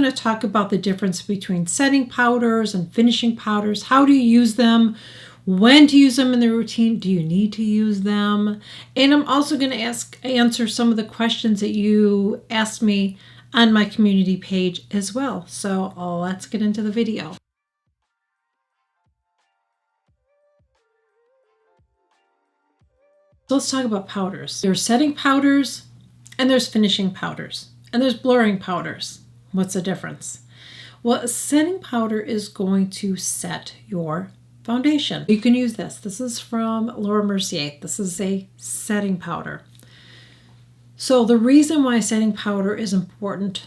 going to talk about the difference between setting powders and finishing powders. How do you use them? When to use them in the routine? Do you need to use them? And I'm also going to answer some of the questions that you asked me on my community page as well. So let's get into the video. So let's talk about powders. There's setting powders and there's finishing powders and there's blurring powders. What's the difference? Well, a setting powder is going to set your foundation. You can use this. This is from Laura Mercier. This is a setting powder. So the reason why setting powder is important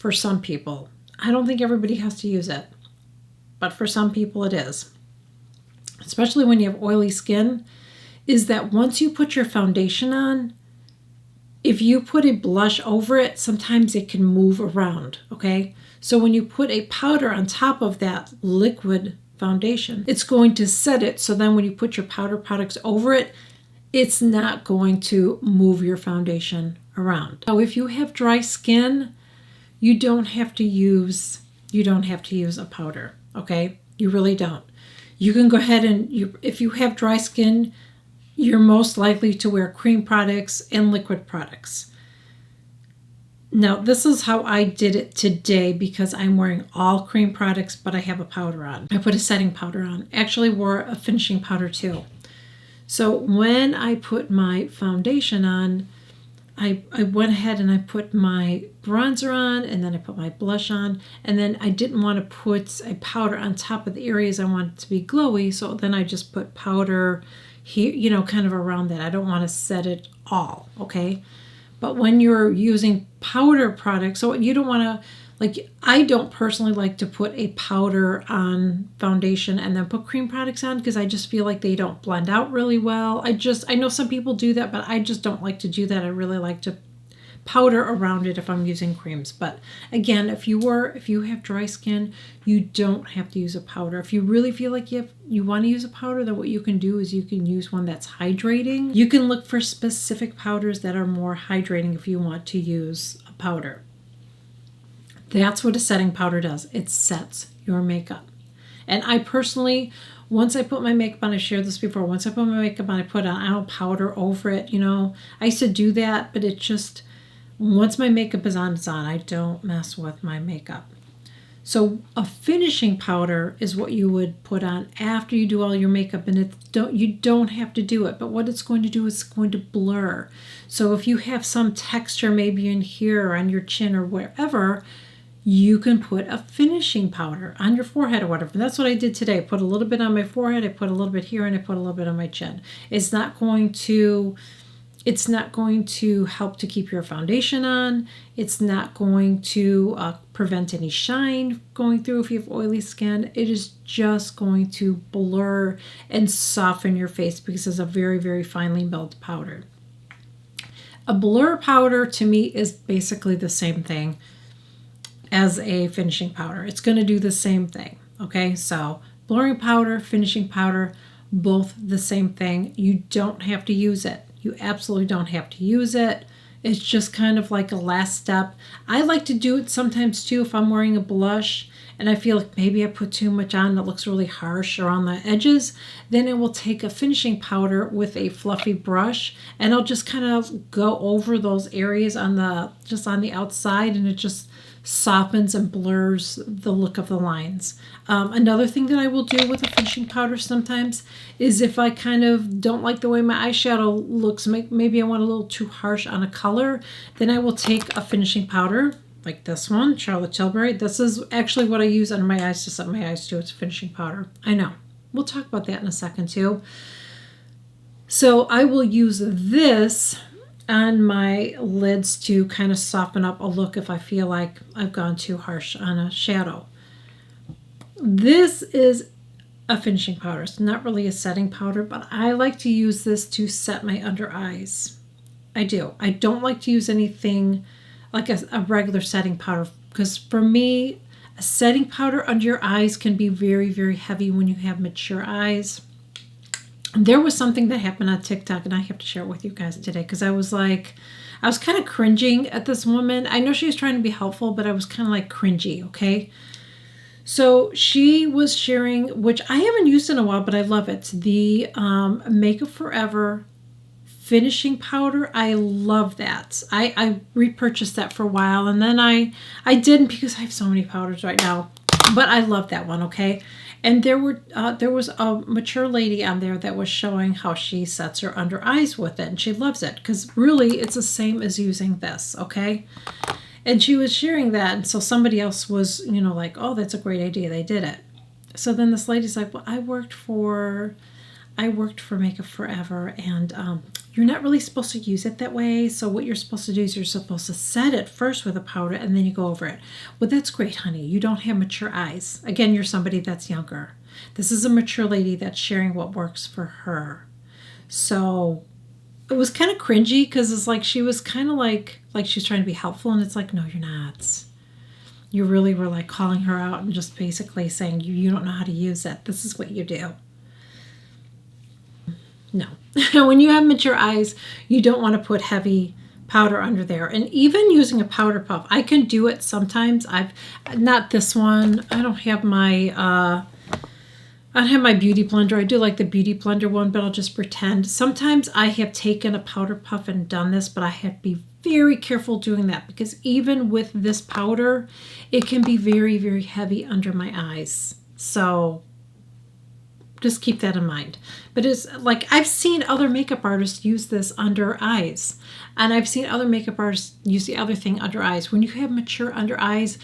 for some people, I don't think everybody has to use it, but for some people it is, especially when you have oily skin, is that once you put your foundation on, if you put a blush over it, sometimes it can move around, okay? So when you put a powder on top of that liquid foundation, it's going to set it, so then when you put your powder products over it, it's not going to move your foundation around. Now, if you have dry skin, you don't have to use a powder, okay? You really don't. You can go ahead and if you have dry skin, you're most likely to wear cream products and liquid products. Now, this is how I did it today because I'm wearing all cream products, but I have a powder on. I put a setting powder on. Actually wore a finishing powder too. So when I put my foundation on, I went ahead and I put my bronzer on, and then I put my blush on, and then I didn't want to put a powder on top of the areas I wanted to be glowy, so then I just put powder here, kind of around that. I don't want to set it all, okay? But when you're using powder products, so you don't want to, I don't personally like to put a powder on foundation and then put cream products on because I just feel like they don't blend out really well. I know some people do that, but I just don't like to do that. I really like to powder around it if I'm using creams. But again, if you have dry skin, you don't have to use a powder. If you really feel like you want to use a powder, then what you can do is you can use one that's hydrating. You can look for specific powders that are more hydrating if you want to use a powder. That's what a setting powder does. It sets your makeup. And I personally, once I put my makeup on, I shared this before, once I put my makeup on, I don't powder over it, I used to do that, but it just, once my makeup is on, it's on. I don't mess with my makeup. So a finishing powder is what you would put on after you do all your makeup, and you don't have to do it, but what it's going to do is it's going to blur. So if you have some texture maybe in here or on your chin or wherever, you can put a finishing powder on your forehead or whatever. And that's what I did today. I put a little bit on my forehead, I put a little bit here, and I put a little bit on my chin. It's not going to help to keep your foundation on. It's not going to prevent any shine going through if you have oily skin. It is just going to blur and soften your face because it's a very, very finely milled powder. A blur powder to me is basically the same thing as a finishing powder. It's going to do the same thing, okay? So blurring powder, finishing powder, both the same thing. You don't have to use it. You absolutely don't have to use it. It's just kind of like a last step. I like to do it sometimes too if I'm wearing a blush and I feel like maybe I put too much on that looks really harsh around the edges. Then I will take a finishing powder with a fluffy brush and I'll just kind of go over those areas on the outside, and it just softens and blurs the look of the lines. Another thing that I will do with a finishing powder sometimes is if I kind of don't like the way my eyeshadow looks, maybe I want a little too harsh on a color, then I will take a finishing powder like this one, Charlotte Tilbury. This is actually what I use under my eyes to set my eyes to. It's a finishing powder. I know. We'll talk about that in a second too. So I will use this on my lids to kind of soften up a look if I feel like I've gone too harsh on a shadow. This is a finishing powder. It's not really a setting powder, but I like to use this to set my under eyes. I do. I don't like to use anything like a regular setting powder because for me, a setting powder under your eyes can be very, very heavy when you have mature eyes. There was something that happened on TikTok, and I have to share it with you guys today because I was like, I was kind of cringing at this woman. I know she was trying to be helpful, but I was kind of like cringy, okay? So she was sharing, which I haven't used in a while, but I love it. The Makeup Forever finishing powder. I love that. I repurchased that for a while, and then I didn't because I have so many powders right now. But I love that one, okay? And there was a mature lady on there that was showing how she sets her under eyes with it, and she loves it because really it's the same as using this, okay? And she was sharing that, and so somebody else was, like, oh, that's a great idea. They did it. So then this lady's like, well, I worked for Makeup Forever, and you're not really supposed to use it that way. So what you're supposed to do is you're supposed to set it first with a powder, and then you go over it. Well, that's great, honey. You don't have mature eyes. Again, you're somebody that's younger. This is a mature lady that's sharing what works for her. So it was kind of cringy because it's like she was kind of like she's trying to be helpful, and it's like, no, you're not. You really were like calling her out and just basically saying you don't know how to use it. This is what you do. No. When you have mature eyes, you don't want to put heavy powder under there. And even using a powder puff, I can do it sometimes. Not this one. I don't have my Beauty Blender. I do like the Beauty Blender one, but I'll just pretend. Sometimes I have taken a powder puff and done this, but I have to be very careful doing that because even with this powder, it can be very, very heavy under my eyes. So just keep that in mind. But it's like I've seen other makeup artists use this under eyes, and I've seen other makeup artists use the other thing under eyes. When you have mature under eyes,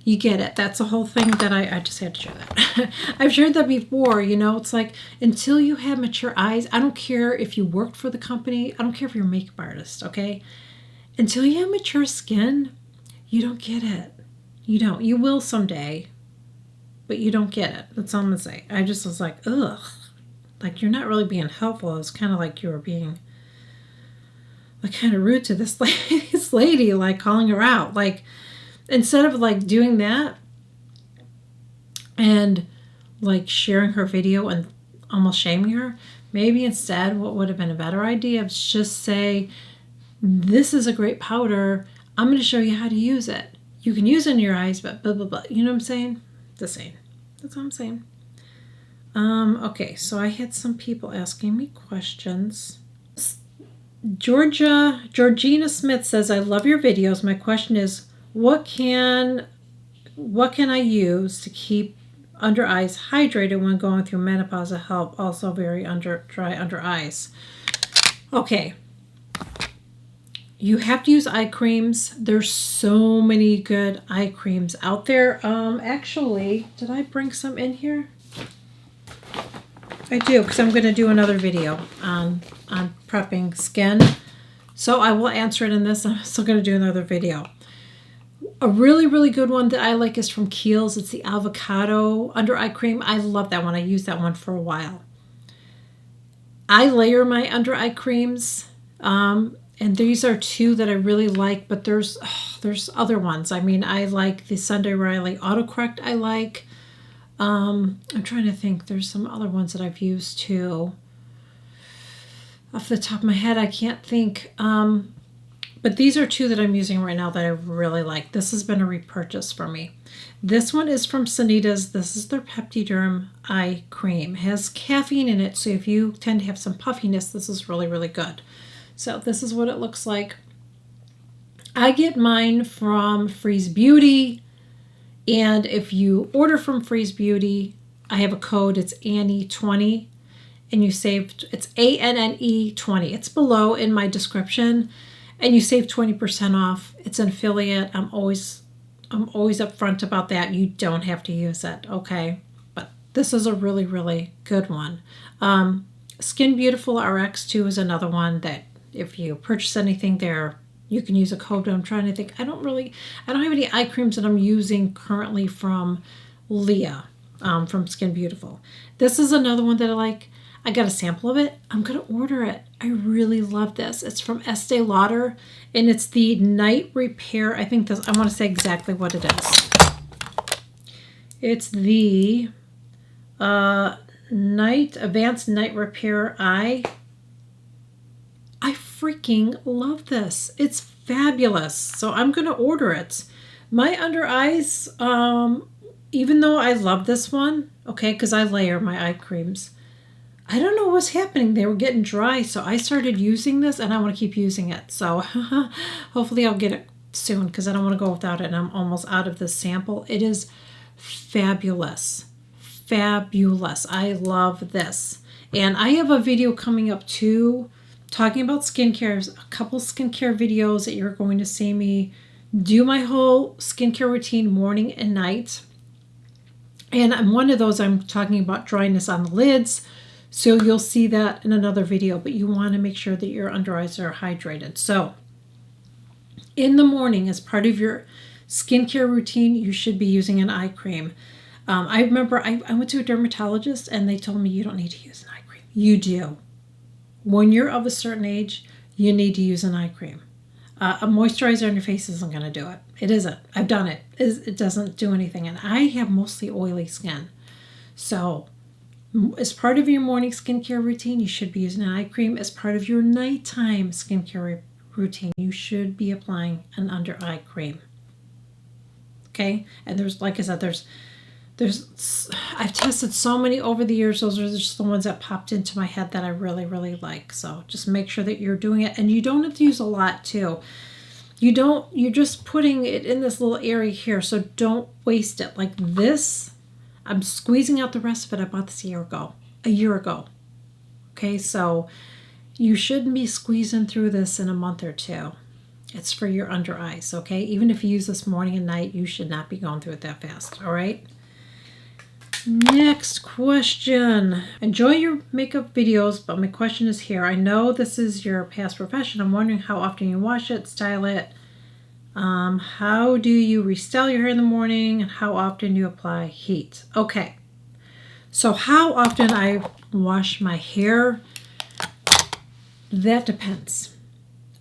you get it. That's the whole thing that I just had to share that. I've shared that before, it's like until you have mature eyes, I don't care if you worked for the company, I don't care if you're a makeup artist, okay? Until you have mature skin, you don't get it. You don't. You will someday, but you don't get it. That's all I'm gonna say. I just was like, ugh. Like, you're not really being helpful. It's kind of like you were being like kind of rude to this lady, like calling her out. Like, instead of like doing that and like sharing her video and almost shaming her, maybe instead what would have been a better idea is just say, this is a great powder. I'm going to show you how to use it. You can use it in your eyes, but blah, blah, blah. You know what I'm saying? The same. That's all I'm saying. Okay, so I had some people asking me questions. Georgina Smith says, I love your videos. My question is, what can I use to keep under eyes hydrated when going through menopause to help also very dry under eyes? Okay. You have to use eye creams. There's so many good eye creams out there. Actually, did I bring some in here? I do, because I'm going to do another video on prepping skin. So I will answer it in this. I'm still going to do another video. A really, really good one that I like is from Kiehl's. It's the avocado under eye cream. I love that one. I used that one for a while. I layer my under eye creams. And these are two that I really like, but there's other ones. I mean, I like the Sunday Riley Autocorrect I like. I'm trying to think. There's some other ones that I've used too. Off the top of my head, I can't think. But these are two that I'm using right now that I really like. This has been a repurchase for me. This one is from Sanita's. This is their Peptiderm Eye Cream. It has caffeine in it, so if you tend to have some puffiness, this is really, really good. So this is what it looks like. I get mine from Freeze Beauty. And if you order from Freeze Beauty, I have a code. It's Annie20. And you save, it's ANNE20. It's below in my description. And you save 20% off. It's an affiliate. I'm always upfront about that. You don't have to use it, okay? But this is a really, really good one. Skin Beautiful RX2 is another one that if you purchase anything there, you can use a code. But I'm trying to think. I don't have any eye creams that I'm using currently from Leah, from Skin Beautiful. This is another one that I like. I got a sample of it. I'm going to order it. I really love this. It's from Estee Lauder, and it's the Night Repair. I want to say exactly what it is. It's the Advanced Night Repair Eye. I freaking love this. It's fabulous. So I'm going to order it. My under eyes, even though I love this one, okay, because I layer my eye creams, I don't know what's happening. They were getting dry, so I started using this, and I want to keep using it. So hopefully I'll get it soon, because I don't want to go without it, and I'm almost out of this sample. It is fabulous. Fabulous. I love this. And I have a video coming up too, talking about skincare, a couple skincare videos that you're going to see me do my whole skincare routine morning and night. And one of those, I'm talking about dryness on the lids. So you'll see that in another video, but you want to make sure that your under eyes are hydrated. So in the morning, as part of your skincare routine, you should be using an eye cream. I remember I went to a dermatologist and they told me you don't need to use an eye cream. You do. When you're of a certain age, you need to use an eye cream. A moisturizer on your face isn't going to do it. It isn't. I've done it. It doesn't do anything. And I have mostly oily skin. So as part of your morning skincare routine, you should be using an eye cream. As part of your nighttime skincare routine, you should be applying an under eye cream. Okay? And there's, like I said, I've tested so many over the years. Those are just the ones that popped into my head that I really, really like. So just make sure that you're doing it. And you don't have to use a lot too. You're just putting it in this little area here. So don't waste it. Like this, I'm squeezing out the rest of it. I bought this a year ago. Okay, so you shouldn't be squeezing through this in a month or two. It's for your under eyes, okay? Even if you use this morning and night, you should not be going through it that fast, all right? Next question. Enjoy your makeup videos, but my question is here. I know this is your past profession. I'm wondering how often you wash it, style it. How do you restyle your hair in the morning, and how often you apply heat? Okay. So how often I wash my hair, that depends.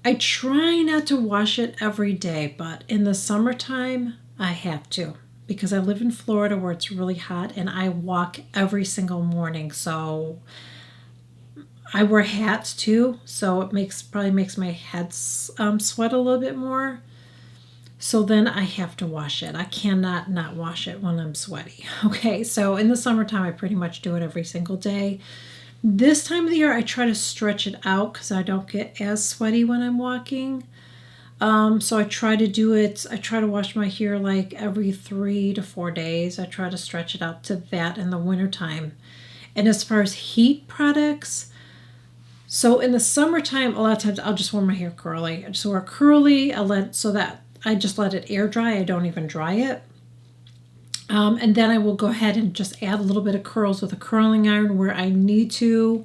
I try not to wash it every day, but in the summertime, I have to. Because I live in Florida where it's really hot and I walk every single morning. So I wear hats too. So it probably makes my head sweat a little bit more. So then I have to wash it. I cannot not wash it when I'm sweaty. Okay, so in the summertime, I pretty much do it every single day. This time of the year, I try to stretch it out because I don't get as sweaty when I'm walking. So I try to wash my hair like every 3 to 4 days. I try to stretch it out to that in the wintertime. And as far as heat products, so in the summertime, a lot of times I'll just wear my hair curly. I just wear curly, I just let it air dry. I don't even dry it. And then I will go ahead and just add a little bit of curls with a curling iron where I need to.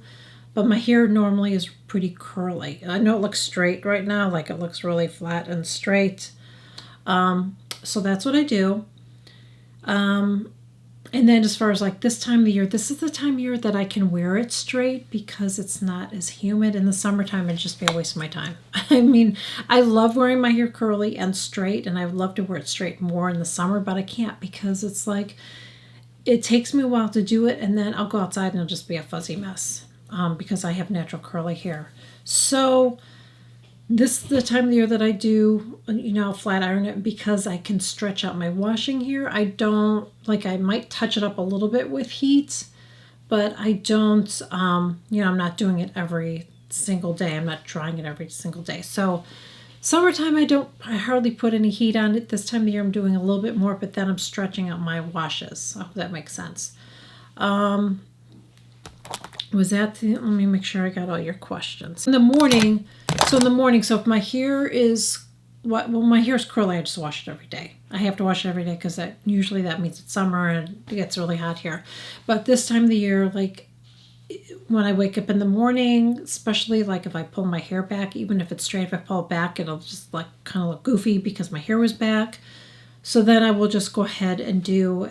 But my hair normally is pretty curly. I know it looks straight right now, like it looks really flat and straight. So that's what I do. And then as far as like this time of the year, this is the time of year that I can wear it straight because it's not as humid. In the summertime, it'd just be a waste of my time. I mean, I love wearing my hair curly and straight, and I would love to wear it straight more in the summer, but I can't because it's like, it takes me a while to do it, and then I'll go outside and it'll just be a fuzzy mess. Because I have natural curly hair. So this is the time of the year that I do, flat iron it because I can stretch out my washing hair. I might touch it up a little bit with heat, but I don't, I'm not doing it every single day. I'm not drying it every single day. So summertime, I hardly put any heat on it. This time of the year, I'm doing a little bit more, but then I'm stretching out my washes. I hope that makes sense. Let me make sure I got all your questions. In the morning, so if my hair is, my hair is curly, I just wash it every day. I have to wash it every day because that means it's summer and it gets really hot here. But this time of the year, like when I wake up in the morning, especially like if I pull my hair back, even if it's straight, if I pull it back, it'll just like kind of look goofy because my hair was back. So then I will just go ahead and do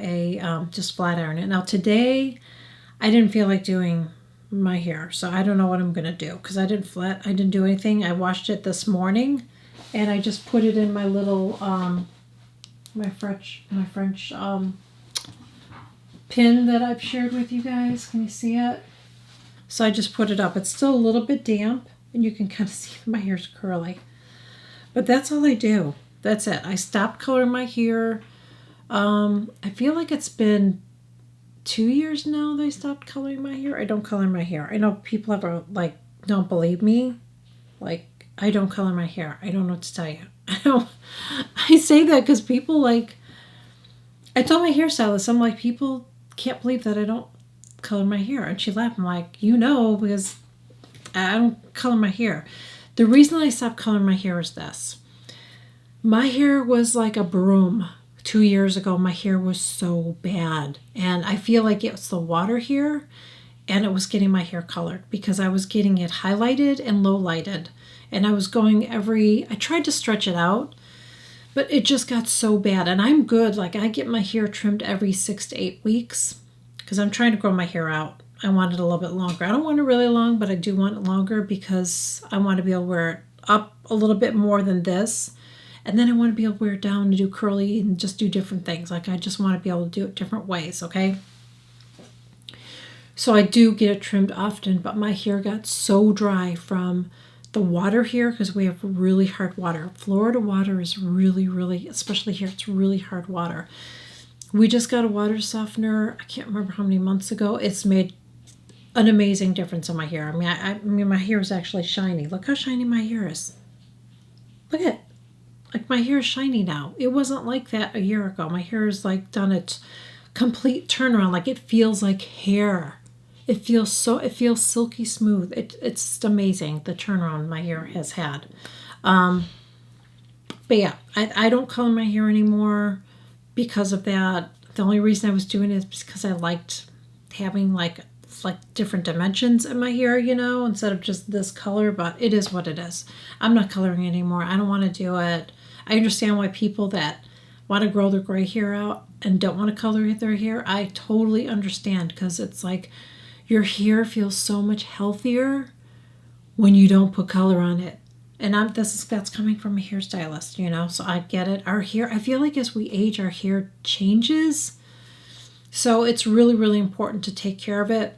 just flat iron it. Now today, I didn't feel like doing my hair, so I don't know what I'm gonna do because I didn't do anything. I washed it this morning and I just put it in my little my French pin that I've shared with you guys. Can you see it? So I just put it up. It's still a little bit damp, And you can kind of see my hair's curly. But that's all I do. That's it. I stopped coloring my hair. I feel like it's been 2 years now that I stopped coloring my hair. I don't color my hair. I know people ever like don't believe me. Like I don't color my hair. I don't know what to tell you. I don't. I say that because people like. I told my hairstylist, I'm like, people can't believe that I don't color my hair, and she laughed. I'm like, because I don't color my hair. The reason I stopped coloring my hair is this. My hair was like a broom 2 years ago. My hair was so bad. And I feel like it's the water here. And it was getting my hair colored because I was getting it highlighted and low lighted. And I was going I tried to stretch it out, but it just got so bad. And I'm good. Like I get my hair trimmed every 6 to 8 weeks because I'm trying to grow my hair out. I want it a little bit longer. I don't want it really long, but I do want it longer because I want to be able to wear it up a little bit more than this. And then I want to be able to wear it down and do curly and just do different things. Like I just want to be able to do it different ways, okay? So I do get it trimmed often, but my hair got so dry from the water here because we have really hard water. Florida water is really, really, especially here, it's really hard water. We just got a water softener, I can't remember how many months ago. It's made an amazing difference in my hair. I mean, my hair is actually shiny. Look how shiny my hair is. Look at it. Like my hair is shiny now. It wasn't like that a year ago. My hair is like done its complete turnaround. Like it feels like hair. It feels silky smooth. It's just amazing the turnaround my hair has had. But yeah, I don't color my hair anymore because of that. The only reason I was doing it is because I liked having like different dimensions in my hair, instead of just this color. But it is what it is. I'm not coloring anymore. I don't want to do it. I understand why people that want to grow their gray hair out and don't want to color their hair. I totally understand because it's like your hair feels so much healthier when you don't put color on it. And that's coming from a hairstylist, so I get it. Our hair, I feel like as we age, our hair changes. So it's really, really important to take care of it.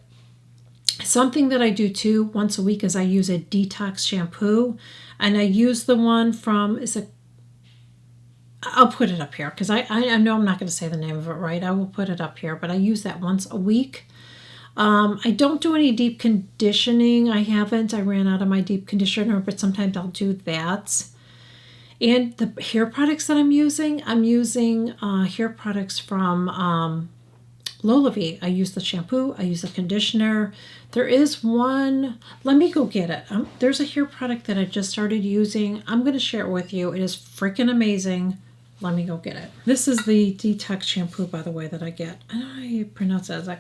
Something that I do too once a week is I use a detox shampoo. And I use the one from, I'll put it up here because I know I'm not going to say the name of it right. I will put it up here, but I use that once a week. I don't do any deep conditioning. I haven't. I ran out of my deep conditioner, but sometimes I'll do that. And the hair products that I'm using hair products from LolaVie. I use the shampoo. I use the conditioner. There is one. Let me go get it. There's a hair product that I just started using. I'm going to share it with you. It is freaking amazing. Let me go get it. This is the detox shampoo, by the way, that I get. I don't know how you pronounce it.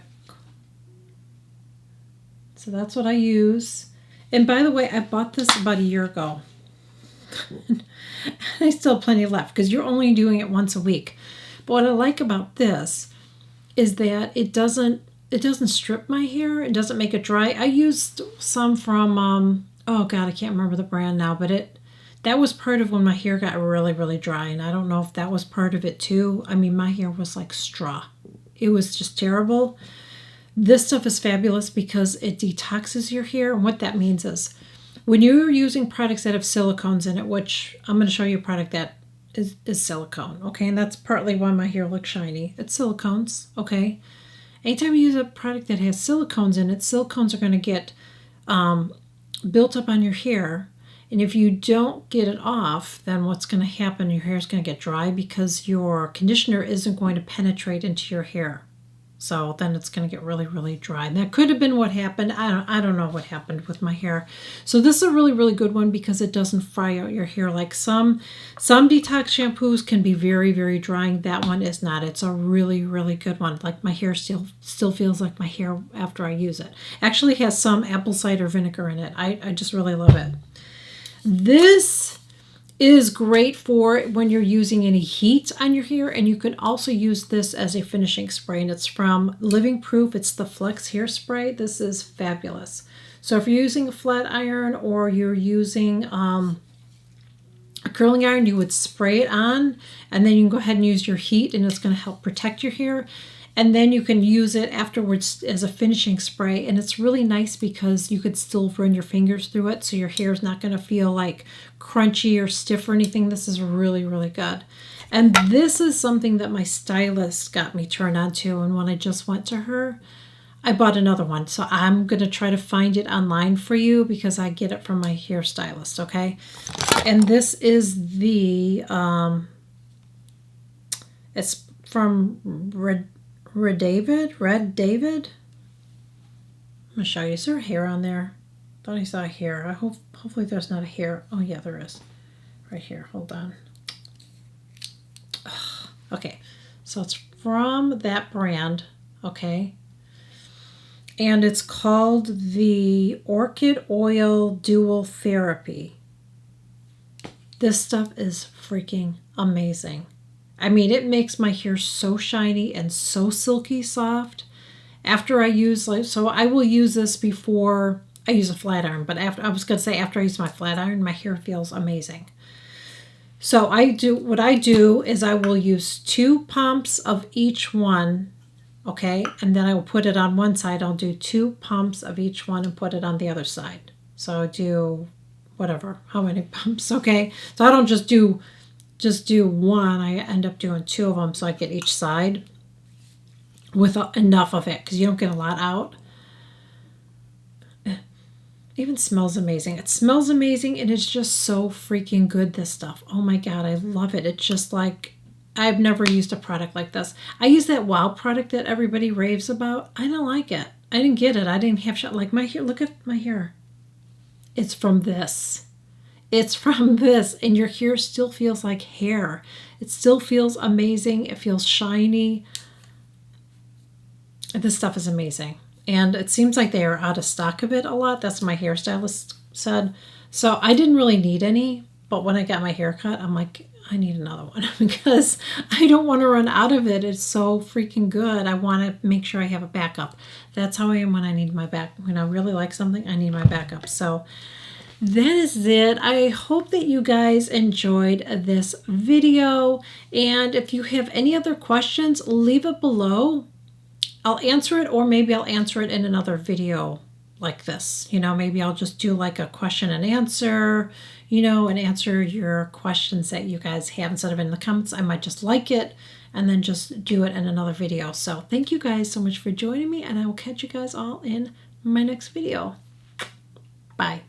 So that's what I use. And by the way, I bought this about a year ago. I still have plenty left because you're only doing it once a week. But what I like about this is that it doesn't strip my hair. It doesn't make it dry. I used some from oh god, I can't remember the brand now, but that was part of when my hair got really, really dry, and I don't know if that was part of it too. I mean, my hair was like straw. It was just terrible. This stuff is fabulous because it detoxes your hair, and what that means is when you're using products that have silicones in it, which I'm going to show you a product that is silicone, okay? And that's partly why my hair looks shiny. It's silicones, okay? Anytime you use a product that has silicones in it, silicones are going to get built up on your hair. And if you don't get it off, then what's going to happen, your hair is going to get dry because your conditioner isn't going to penetrate into your hair. So then it's going to get really, really dry. And that could have been what happened. I don't know what happened with my hair. So this is a really, really good one because it doesn't fry out your hair. Like some detox shampoos can be very, very drying. That one is not. It's a really, really good one. Like my hair still feels like my hair after I use it. Actually has some apple cider vinegar in it. I just really love it. This is great for when you're using any heat on your hair, and you can also use this as a finishing spray, and it's from Living Proof. It's the Flex Hairspray. This is fabulous. So if you're using a flat iron or you're using a curling iron, you would spray it on, and then you can go ahead and use your heat, and it's going to help protect your hair. And then you can use it afterwards as a finishing spray. And it's really nice because you could still run your fingers through it, so your hair is not going to feel like crunchy or stiff or anything. This is really, really good. And this is something that my stylist got me turned on to. And when I just went to her, I bought another one. So I'm going to try to find it online for you because I get it from my hairstylist, okay? And this is the, it's from Red David. I'm going to show you. Is there a hair on there? Thought I saw a hair. Hopefully there's not a hair. Oh yeah, there is. Right here. Hold on. Ugh. Okay. So it's from that brand. Okay. And it's called the Orchid Oil Dual Therapy. This stuff is freaking amazing. I mean, it makes my hair so shiny and so silky soft. After I use, so I will use this before I use a flat iron, but after I use my flat iron, my hair feels amazing. So what I do is I will use 2 pumps of each one, okay? And then I will put it on one side. I'll do 2 pumps of each one and put it on the other side. So I do whatever, how many pumps, okay? So I don't just do one, I end up doing 2 of them so I get each side with enough of it because you don't get a lot out. It even smells amazing. It smells amazing and it's just so freaking good, this stuff. Oh my God, I love it. It's just like, I've never used a product like this. I use that Wow product that everybody raves about. I don't like it. I didn't get it. I didn't have like my hair. Look at my hair. It's from this. It's from this, and your hair still feels like hair. It still feels amazing. It feels shiny. This stuff is amazing. And it seems like they are out of stock of it a lot. That's what my hairstylist said. So I didn't really need any, but when I got my hair cut, I'm like, I need another one because I don't want to run out of it. It's so freaking good. I want to make sure I have a backup. That's how I am when I need my back. When I really like something, I need my backup. So that is it. I hope that you guys enjoyed this video. And if you have any other questions, leave it below. I'll answer it, or maybe I'll answer it in another video like this. You know, maybe I'll just do like a question and answer, you know, and answer your questions that you guys have instead of in the comments. I might just like it and then just do it in another video. So thank you guys so much for joining me, and I will catch you guys all in my next video. Bye.